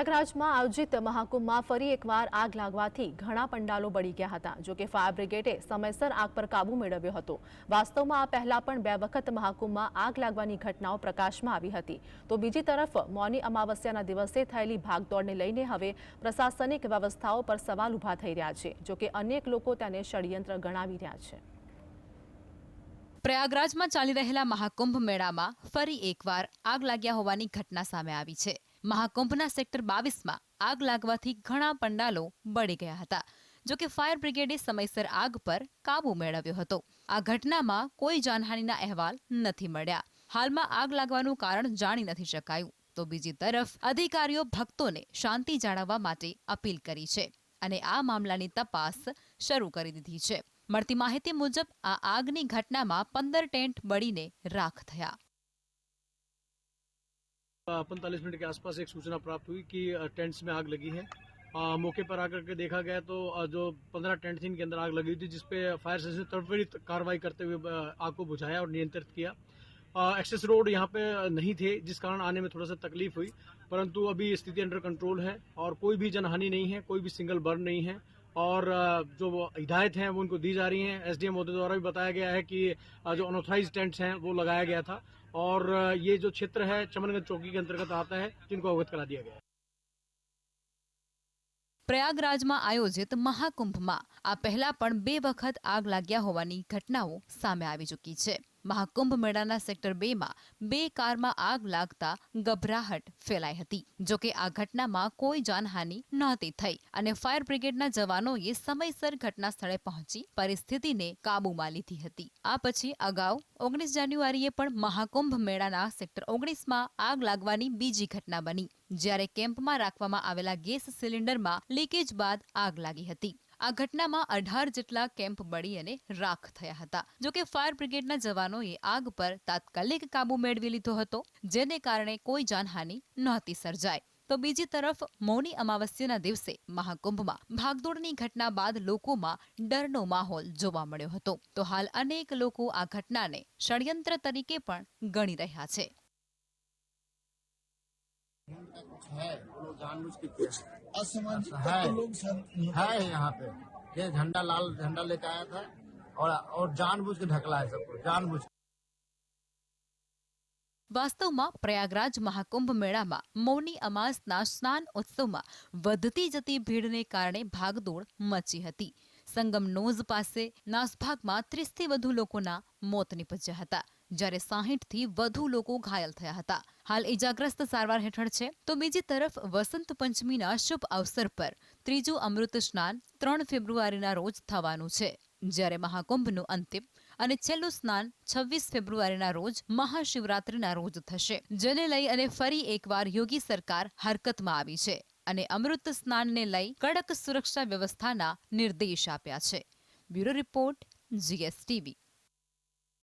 પ્રયાગરાજમાં આયોજિત મહાકુંભમાં ફરી એકવાર આગ લાગવાથી ઘણા પંડાલો બળી ગયા હતા। જો કે ફાયર બ્રિગેડે સમયસર આગ પર કાબુ મેળવ્યો હતો। વાસ્તવમાં આ પહેલા પણ 2 વખત મહાકુંભમાં આગ લાગવાની ઘટનાઓ પ્રકાશમાં આવી હતી। તો બીજી તરફ મૌની અમાવસ્યાના દિવસે થયેલી ભાગદોડને લઈને હવે પ્રશાસનિક વ્યવસ્થાઓ પર સવાલ ઊભા થઈ રહ્યા છે। જો કે અનેક લોકો તેને ષડયંત્ર ગણાવી રહ્યા છે। પ્રયાગરાજમાં ચાલી રહેલા મહાકુંભ મેળામાં ફરી એકવાર આગ લાગ્યા હોવાની ઘટના સામે આવી છે। મહાકુંભના સેક્ટર 22માં આગ લાગવાથી ઘણા પંડાલો બળી ગયા હતા। જો કે ફાયર બ્રિગેડે સમયસર આગ પર કાબુ મેળવ્યો હતો। આ ઘટનામાં કોઈ જાનહાનિના અહેવાલ નથી મળ્યા। હાલમાં આગ લાગવાનું કારણ જાણી નથી શકાયું। તો બીજી તરફ અધિકારીઓ ભક્તોને શાંતિ જાળવવા માટે અપીલ કરી છે અને આ મામલાની તપાસ શરૂ કરી દીધી છે। મળતી માહિતી મુજબ આ આગની ઘટનામાં 15 ટેન્ટ બળીને રાખ થયા। 45 मिनट के आसपास एक सूचना प्राप्त हुई कि टेंट्स में आग लगी है। मौके पर आकर के देखा गया तो जो 15 टेंट थी इनके अंदर आग लगी थी, जिसपे फायर स्टेशन त्वरित कार्रवाई करते हुए आग को बुझाया और नियंत्रित किया। एक्सेस रोड यहाँ पे नहीं थे, जिस कारण आने में थोड़ा सा तकलीफ हुई, परंतु अभी स्थिति अंडर कंट्रोल है और कोई भी जनहानि नहीं है, कोई भी सिंगल बर्न नहीं है और जो हिदायत हैं वो उनको दी जा रही हैं। एसडीएम महोदय द्वारा भी बताया गया है कि जो अनऑथराइज्ड टेंट्स हैं वो लगाया गया था और ये जो क्षेत्र है चमनगंज चौकी के अंतर्गत आता है, जिनको अवगत करा दिया गया है। પ્રયાગરાજમાં આયોજિત મહાકુંભમાં આ પહેલા પણ 2 વખત આગ લાગ્યા હોવાની ઘટનાઓ સામે આવી ચૂકી છે। મહાકુંભ મેળાના સેક્ટર 2માં 2 કારમાં આગ લાગતા ગભરાહટ ફેલાઈ હતી। જો કે આ ઘટનામાં કોઈ જાનહાનિ નહોતી થઈ અને ફાયર બ્રિગેડના જવાનોએ સમયસર ઘટના સ્થળે પહોંચી પરિસ્થિતિને કાબૂમાં લીધી હતી। આ પછી અગાઉ 19 જાન્યુઆરીએ પણ મહાકુંભ મેળાના સેક્ટર 19માં આગ લાગવાની બીજી ઘટના બની, જ્યારે કેમ્પમાં રાખવામાં આવેલા ગેસ સિલિન્ડરમાં લીકેજ બાદ આગ લાગી હતી। આ ઘટનામાં 18 જેટલા કેમ્પ બળી અને રાખ થયા હતા। જો કે ફાયર બ્રિગેડના જવાનોએ આગ પર તાત્કાલિક કાબુ મેળવી લીધો હતો, જેને કારણે કોઈ જાનહાનિ નહોતી સર્જાઈ। તો બીજી તરફ મૌની અમાવસ્યાના દિવસે મહાકુંભમાં ભાગદોડની ઘટના બાદ લોકોમાં ડરનો માહોલ જોવા મળ્યો હતો। તો હાલ અનેક લોકો આ ઘટનાને ષડયંત્ર તરીકે પણ ગણી રહ્યા છે। है वो लोग जानबूझ के किया असामाजिक लोग है यहाँ पे। ये झंडा लाल झंडा लेके आया था और जानबूझ के ढकला है सबको, जानबूझ। વાસ્તવમાં પ્રયાગરાજ મહાકુંભ મેળામાં મૌની અમાસના સ્નાન ઉત્સવમાં વધતી જતી ભીડને કારણે ભાગદોડ મચી હતી। સંગમ નોઝ પાસે નાસભાગમાં 30થી વધુ લોકોના મોત નીપજ્યા હતા, જ્યારે 60થી વધુ લોકો ઘાયલ થયા હતા। હાલ ઇજાગ્રસ્ત સારવાર હેઠળ છે। તો બીજી તરફ વસંત પંચમીના શુભ અવસર પર ત્રીજું અમૃત સ્નાન 3 ફેબ્રુઆરીના રોજ થવાનું છે, જ્યારે મહાકુંભનું અંતિમ અને છેલ્લું સ્નાન 26 ફેબ્રુઆરીના રોજ મહાશિવરાત્રીના રોજ થશે, જેને લઈ અને ફરી એકવાર યોગી સરકાર હરકતમાં આવી છે અને અમૃત સ્નાનને લઈ કડક સુરક્ષા વ્યવસ્થાના નિર્દેશ આપ્યા છે। Bureau report, GSTV।